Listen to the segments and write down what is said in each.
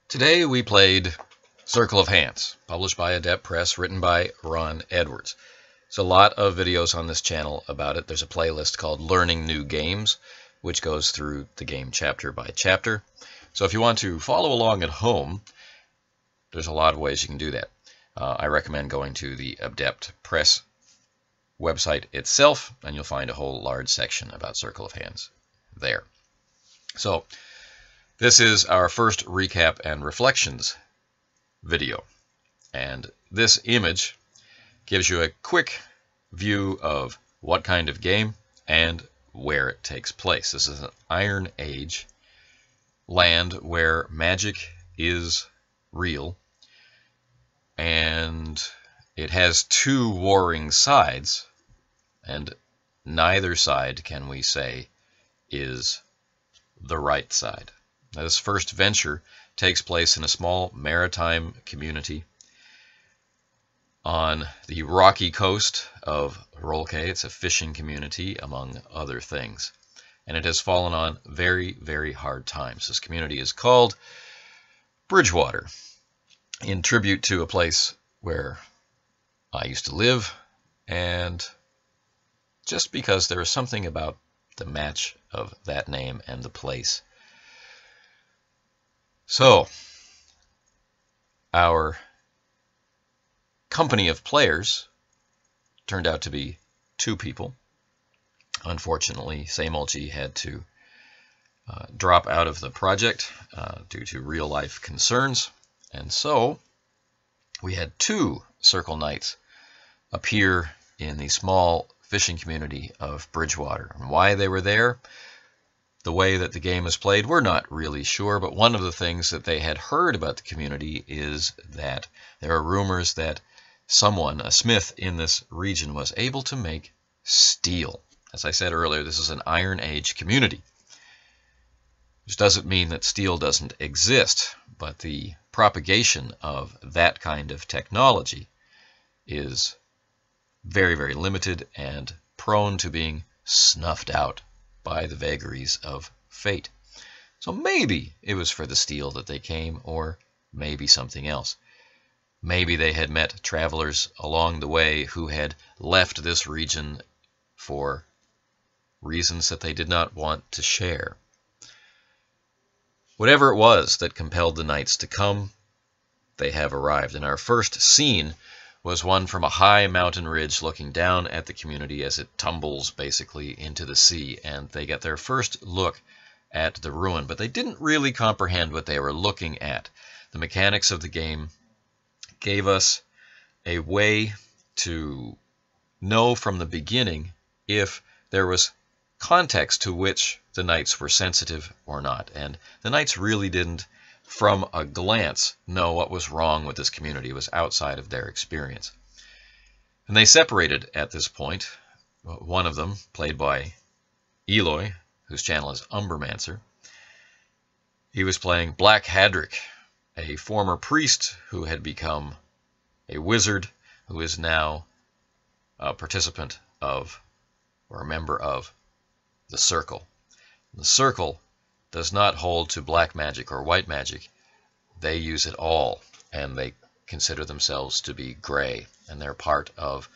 Today we played Circle of Hands, published by Adept Press, written by Ron Edwards. There's a lot of videos on this channel about it. There's a playlist called Learning New Games, which goes through the game chapter by chapter. So if you want to follow along at home, there's a lot of ways you can do that. I recommend going to the Adept Press website itself, and you'll find a whole large section about Circle of Hands there. So this is our first recap and reflections video, and this image gives you a quick view of what kind of game and where it takes place. This is an Iron Age land where magic is real, and it has two warring sides, and neither side, can we say, is the right side. Now, this first venture takes place in a small maritime community on the rocky coast of Rolke. It's a fishing community, among other things. And it has fallen on very, very hard times. This community is called Bridgewater, in tribute to a place where I used to live, and just because there is something about the match of that name and the place. So, our company of players turned out to be 2 people. Unfortunately, Same Old G had to drop out of the project due to real-life concerns, and so we had 2 Circle Knights appear in the small fishing community of Bridgewater. And why they were there, the way that the game is played, we're not really sure, but one of the things that they had heard about the community is that there are rumors that someone, a smith in this region, was able to make steel. As I said earlier, this is an Iron Age community. Which doesn't mean that steel doesn't exist, but the propagation of that kind of technology is very, very limited and prone to being snuffed out by the vagaries of fate. So maybe it was for the steel that they came, or maybe something else. Maybe they had met travelers along the way who had left this region for reasons that they did not want to share. Whatever it was that compelled the knights to come, they have arrived. And our first scene was one from a high mountain ridge looking down at the community as it tumbles basically into the sea, and they get their first look at the ruin, but they didn't really comprehend what they were looking at. The mechanics of the game gave us a way to know from the beginning if there was context to which the knights were sensitive or not, and the knights really didn't from a glance know what was wrong with this community. It was outside of their experience. And they separated at this point. One of them, played by Eloy, whose channel is Umbermancer, he was playing Black Hadric, a former priest who had become a wizard, who is now a participant of, or a member of, the Circle. The Circle does not hold to black magic or white magic. They use it all, and they consider themselves to be gray, and they're part of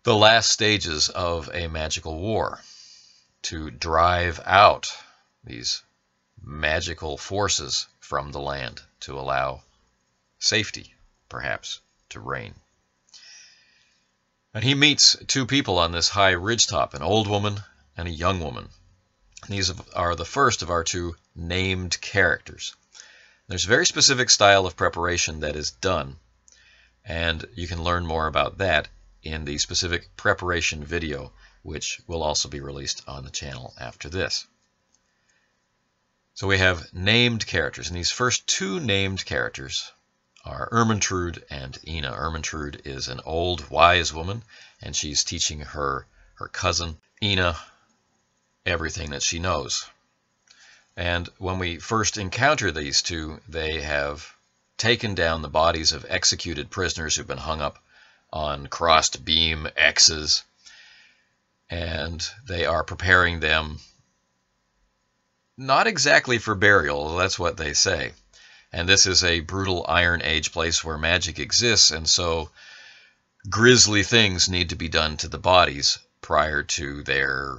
the last stages of a magical war to drive out these magical forces from the land to allow safety, perhaps, to reign. And he meets 2 people on this high ridgetop, an old woman and a young woman. These are the first of our 2 named characters. There's a very specific style of preparation that is done, and you can learn more about that in the specific preparation video, which will also be released on the channel after this. So we have named characters, and these first 2 named characters are Ermentrude and Ina. Ermentrude is an old, wise woman, and she's teaching her cousin, Ina, everything that she knows. And when we first encounter these 2, they have taken down the bodies of executed prisoners who've been hung up on crossed beam X's, and they are preparing them not exactly for burial, that's what they say, And this is a brutal Iron Age place where magic exists, and so grisly things need to be done to the bodies prior to their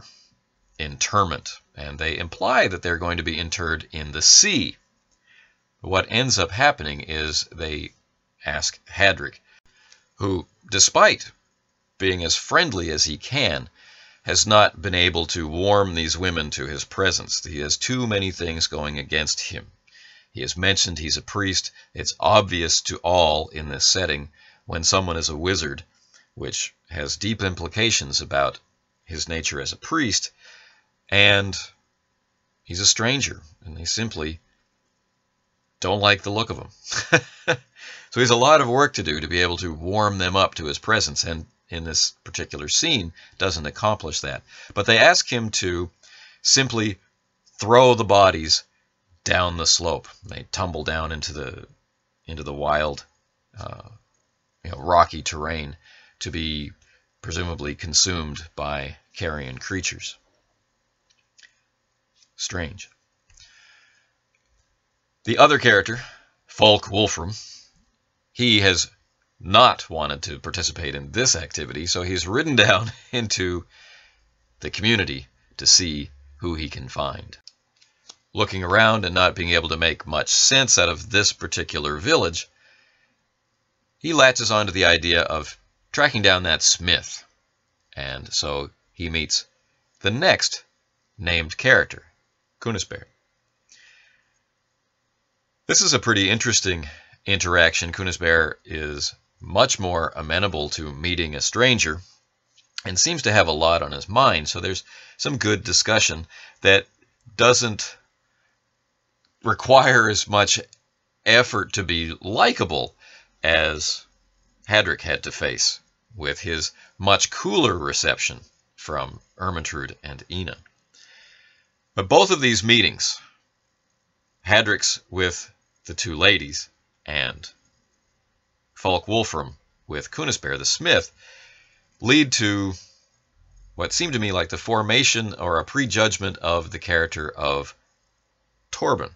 interment. And they imply that they're going to be interred in the sea. What ends up happening is they ask Hadric, who, despite being as friendly as he can, has not been able to warm these women to his presence. He has too many things going against him. He has mentioned he's a priest. It's obvious to all in this setting when someone is a wizard, which has deep implications about his nature as a priest, and he's a stranger, and they simply don't like the look of him. So he has a lot of work to do to be able to warm them up to his presence, and in this particular scene doesn't accomplish that. But they ask him to simply throw the bodies down the slope. They tumble down into the wild, rocky terrain to be presumably consumed by carrion creatures. Strange. The other character, Fulk Wolfram, he has not wanted to participate in this activity, so he's ridden down into the community to see who he can find. Looking around and not being able to make much sense out of this particular village, he latches onto the idea of tracking down that smith, and so he meets the next named character, Kunisbear. This is a pretty interesting interaction. Kunisbear is much more amenable to meeting a stranger and seems to have a lot on his mind, so there's some good discussion that doesn't require as much effort to be likable as Hadric had to face with his much cooler reception from Ermentrude and Ina. But both of these meetings, Hadric's with the two ladies and Fulk Wolfram with Kunisbear the smith, lead to what seemed to me like the formation or a prejudgment of the character of Torben.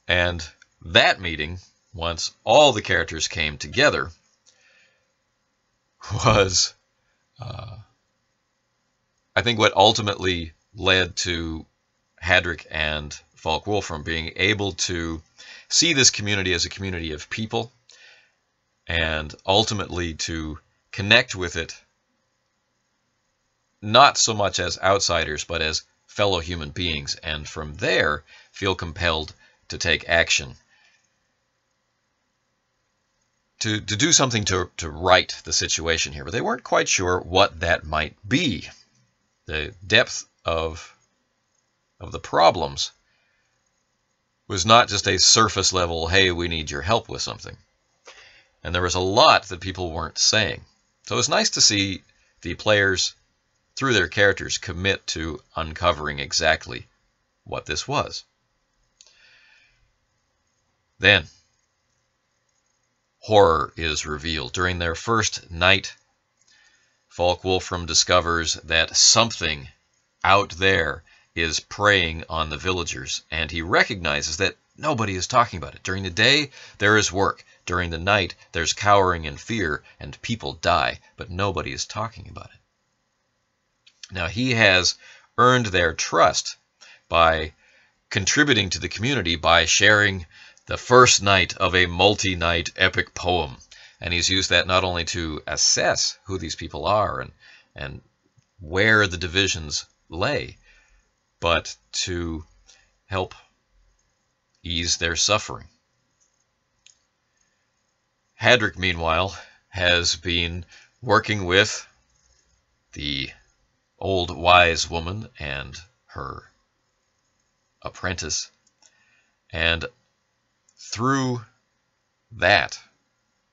And that meeting, once all the characters came together, was, I think, what ultimately led to Hadric and Fulk Wolfram being able to see this community as a community of people and ultimately to connect with it not so much as outsiders but as fellow human beings, and from there feel compelled to take action to do something to right the situation here. But they weren't quite sure what that might be. The depth of the problems was not just a surface level, hey, we need your help with something. And there was a lot that people weren't saying. So it was nice to see the players, through their characters, commit to uncovering exactly what this was. Then, horror is revealed. During their first night, Fulk Wolfram discovers that something out there is preying on the villagers, and he recognizes that nobody is talking about it. During the day, there is work. During the night, there's cowering and fear, and people die, but nobody is talking about it. Now, he has earned their trust by contributing to the community by sharing the first night of a multi-night epic poem. And he's used that not only to assess who these people are and where the divisions lay, but to help ease their suffering. Hadric, meanwhile, has been working with the old wise woman and her apprentice, and through that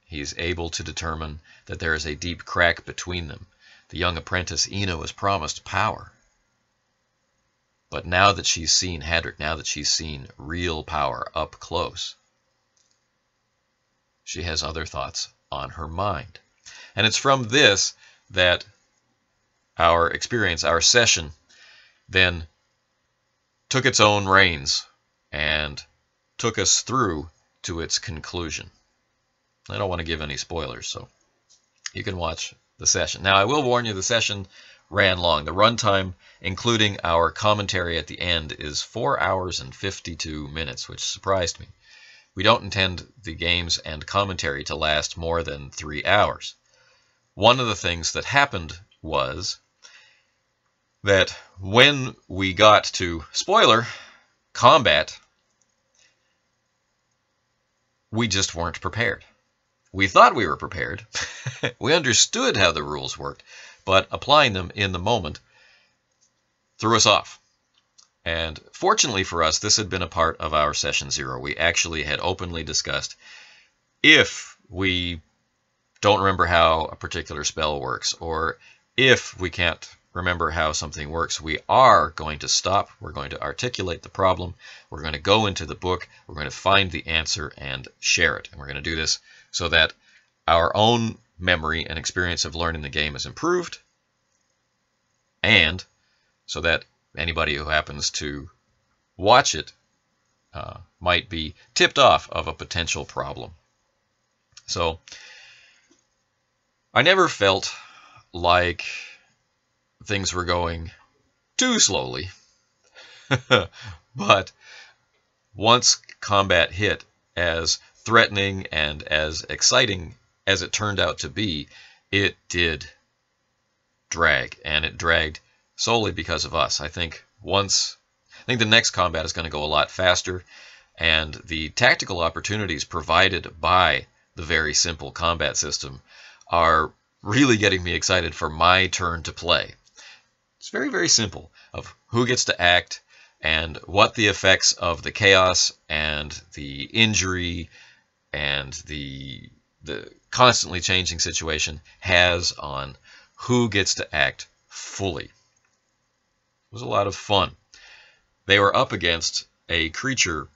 he's able to determine that there is a deep crack between them. The young apprentice Ina was promised power, but now that she's seen Hadric, now that she's seen real power up close, she has other thoughts on her mind. And it's from this that our experience, our session, then took its own reins and took us through to its conclusion. I don't want to give any spoilers, so you can watch the session. Now, I will warn you, the session ran long. The runtime, including our commentary at the end, is 4 hours and 52 minutes, which surprised me. We don't intend the games and commentary to last more than 3 hours. One of the things that happened was that when we got to, spoiler, combat, we just weren't prepared. We thought we were prepared. We understood how the rules worked, but applying them in the moment threw us off. And fortunately for us, this had been a part of our session 0. We actually had openly discussed, if we don't remember how a particular spell works, or if we can't remember how something works, we are going to stop. We're going to articulate the problem. We're going to go into the book. We're going to find the answer and share it. And we're going to do this so that our own memory and experience of learning the game is improved, and so that anybody who happens to watch it might be tipped off of a potential problem. So I never felt like things were going too slowly, but once combat hit, as threatening and as exciting as it turned out to be, it did drag, and it dragged solely because of us. I think the next combat is going to go a lot faster, and the tactical opportunities provided by the very simple combat system are really getting me excited for my turn to play. It's very, very simple of who gets to act and what the effects of the chaos and the injury and the constantly changing situation has on who gets to act fully. It was a lot of fun. They were up against a creature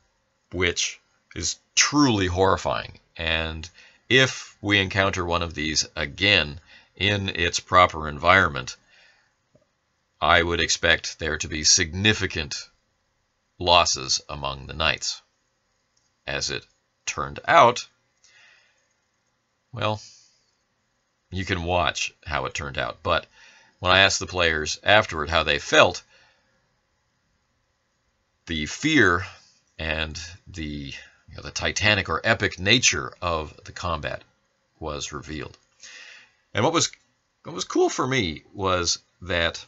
which is truly horrifying, and if we encounter one of these again in its proper environment, I would expect there to be significant losses among the knights. As it turned out, well, you can watch how it turned out. But when I asked the players afterward how they felt, the fear and the titanic or epic nature of the combat was revealed. And what was cool for me was that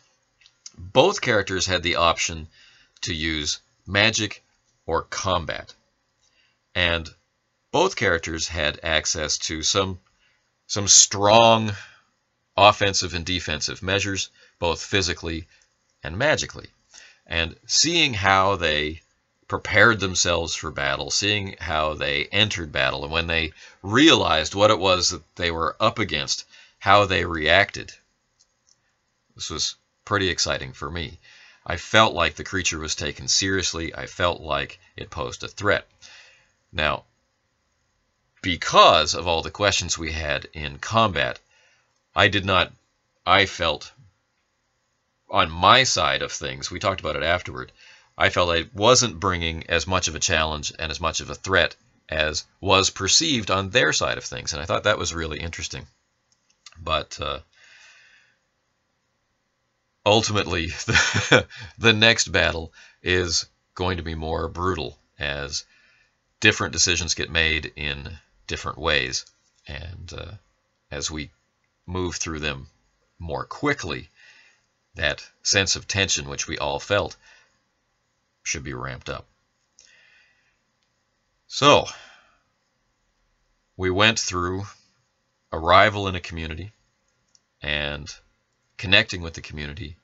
both characters had the option to use magic or combat. And both characters had access to some strong offensive and defensive measures, both physically and magically. And seeing how they prepared themselves for battle, seeing how they entered battle, and when they realized what it was that they were up against, how they reacted, this was pretty exciting for me. I felt like the creature was taken seriously. I felt like it posed a threat. Now, because of all the questions we had in combat, I felt on my side of things, we talked about it afterward, I felt I wasn't bringing as much of a challenge and as much of a threat as was perceived on their side of things. And I thought that was really interesting. But ultimately, the next battle is going to be more brutal as different decisions get made in different ways. And as we move through them more quickly, that sense of tension which we all felt should be ramped up. So, we went through arrival in a community and connecting with the community,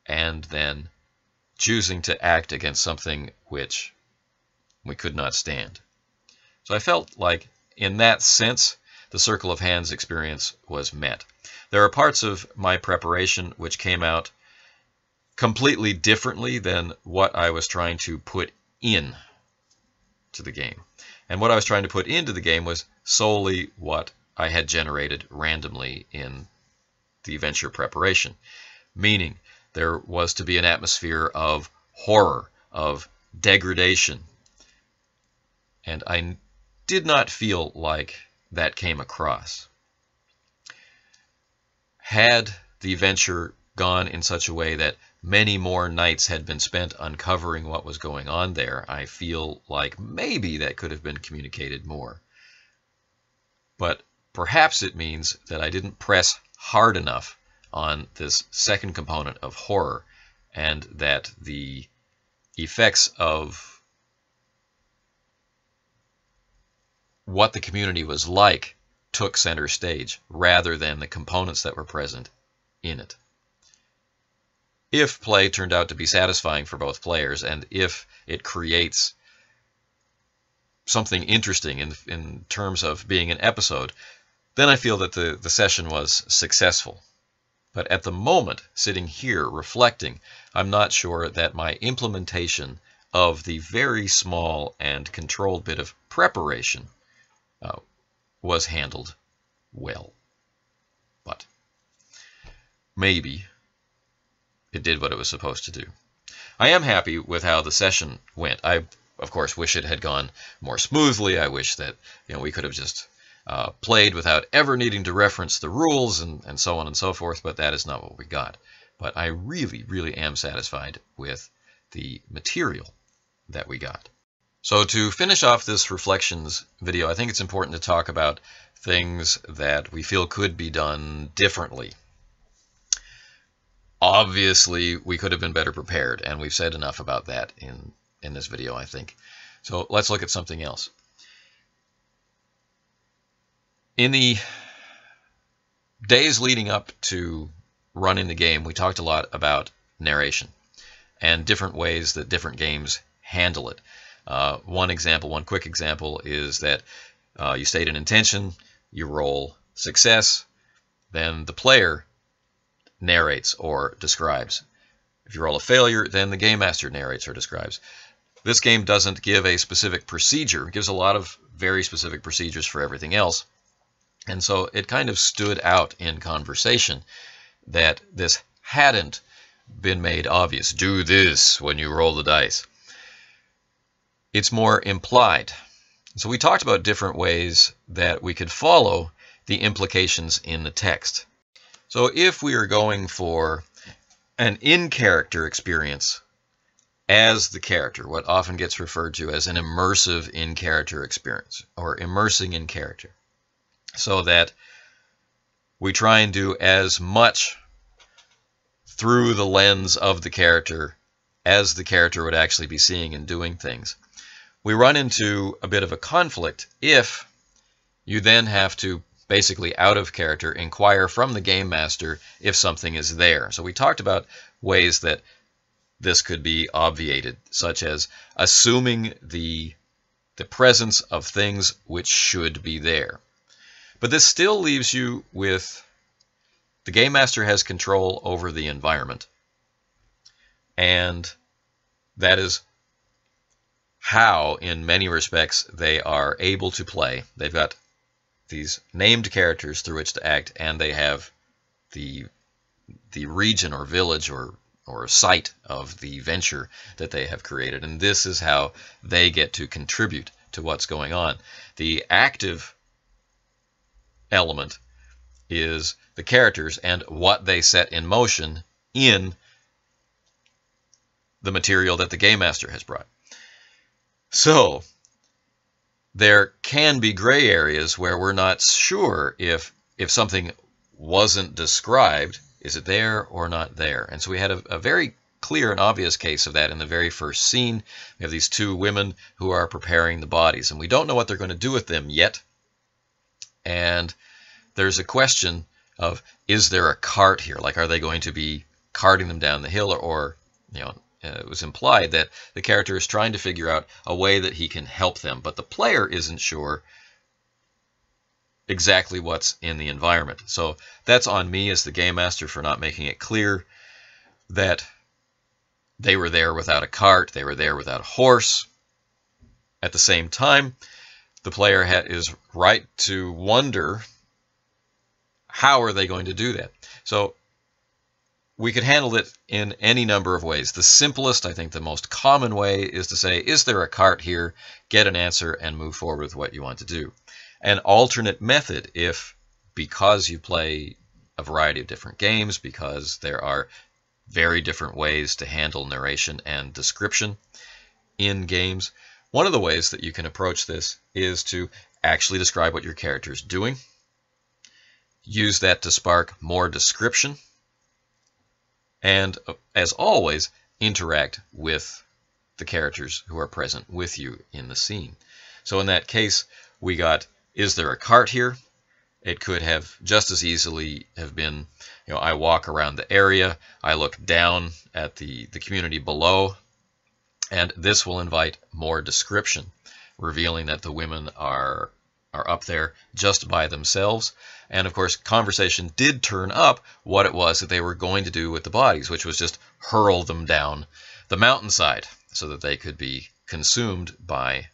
and then choosing to act against something which we could not stand. So I felt like, in that sense, the Circle of Hands experience was met. There are parts of my preparation which came out completely differently than what I was trying to put in to the game. And what I was trying to put into the game was solely what I had generated randomly in the adventure preparation. Meaning, there was to be an atmosphere of horror, of degradation, And I did not feel like that came across. Had the venture gone in such a way that many more nights had been spent uncovering what was going on there, I feel like maybe that could have been communicated more. But perhaps it means that I didn't press hard enough on this second component of horror, and that the effects of what the community was like took center stage rather than the components that were present in it. If play turned out to be satisfying for both players, and if it creates something interesting in terms of being an episode, then I feel that the session was successful. But at the moment, sitting here reflecting, I'm not sure that my implementation of the very small and controlled bit of preparation was handled well. But maybe it did what it was supposed to do. I am happy with how the session went. I, of course, wish it had gone more smoothly. I wish that we could have just played without ever needing to reference the rules and so on and so forth, but that is not what we got. But I really, really am satisfied with the material that we got. So to finish off this reflections video, I think it's important to talk about things that we feel could be done differently. Obviously, we could have been better prepared, and we've said enough about that in this video, I think. So let's look at something else. In the days leading up to running the game, we talked a lot about narration and different ways that different games handle it. One quick example is that you state an intention, you roll success, then the player narrates or describes. If you roll a failure, then the game master narrates or describes. This game doesn't give a specific procedure. It gives a lot of very specific procedures for everything else. And so it kind of stood out in conversation that this hadn't been made obvious. Do this when you roll the dice. It's more implied. So we talked about different ways that we could follow the implications in the text. So if we are going for an in-character experience as the character, what often gets referred to as an immersive in-character experience, or immersing in character, so that we try and do as much through the lens of the character as the character would actually be seeing and doing things. We run into a bit of a conflict if you then have to, basically out of character, inquire from the game master if something is there. So we talked about ways that this could be obviated, such as assuming the presence of things which should be there. But this still leaves you with the game master has control over the environment, and that is how, in many respects, they are able to play. They've got these named characters through which to act, and they have the region or village or site of the venture that they have created, and this is how they get to contribute to what's going on. The active element is the characters and what they set in motion in the material that the game master has brought. So there can be gray areas where we're not sure if something wasn't described, is it there or not there? And so we had a very clear and obvious case of that in the very first scene. We have these two women who are preparing the bodies, and we don't know what they're going to do with them yet. And there's a question of, is there a cart here? Like, are they going to be carting them down the hill, or it was implied that the character is trying to figure out a way that he can help them, but the player isn't sure exactly what's in the environment. So that's on me as the game master for not making it clear that they were there without a cart, they were there without a horse. At the same time, the player is right to wonder, how are they going to do that? So we could handle it in any number of ways. The simplest, I think the most common way, is to say, is there a cart here? Get an answer and move forward with what you want to do. An alternate method, if because you play a variety of different games, because there are very different ways to handle narration and description in games, one of the ways that you can approach this is to actually describe what your character is doing. Use that to spark more description. And as always, interact with the characters who are present with you in the scene. So in that case, we got, is there a cart here? It could have just as easily have been, I walk around the area, I look down at the community below, and this will invite more description, revealing that the women are up there just by themselves. And of course, conversation did turn up what it was that they were going to do with the bodies, which was just hurl them down the mountainside so that they could be consumed by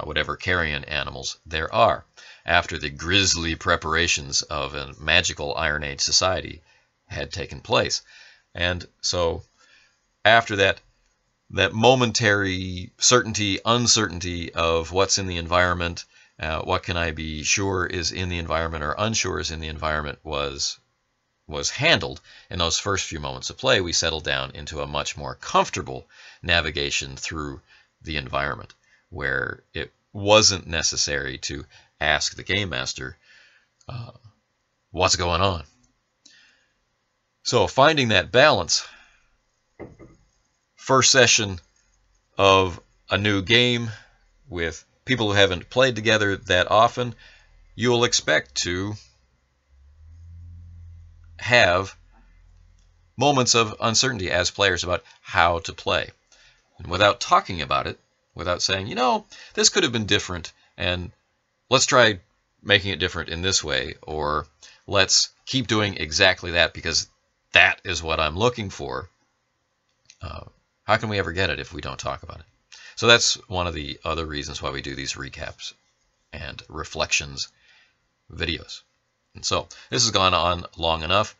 whatever carrion animals there are, after the grisly preparations of a magical Iron Age society had taken place. And so after that momentary certainty, uncertainty of what's in the environment, what can I be sure is in the environment or unsure is in the environment was handled in those first few moments of play, we settled down into a much more comfortable navigation through the environment, where it wasn't necessary to ask the game master, what's going on? So finding that balance, first session of a new game with people who haven't played together that often, you'll expect to have moments of uncertainty as players about how to play. And without talking about it, without saying, this could have been different, and let's try making it different in this way, or let's keep doing exactly that because that is what I'm looking for. How can we ever get it if we don't talk about it? So that's one of the other reasons why we do these recaps and reflections videos. And so this has gone on long enough.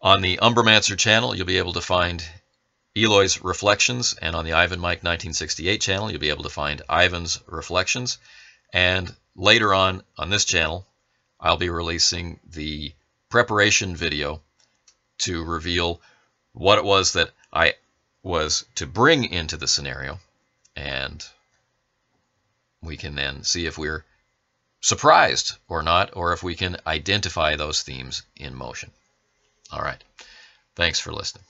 On the Umbramancer channel, you'll be able to find Eloy's reflections, and on the Ivan Mike 1968 channel, you'll be able to find Ivan's reflections. And later on this channel, I'll be releasing the preparation video to reveal what it was that I was to bring into the scenario, and we can then see if we're surprised or not, or if we can identify those themes in motion. All right. Thanks for listening.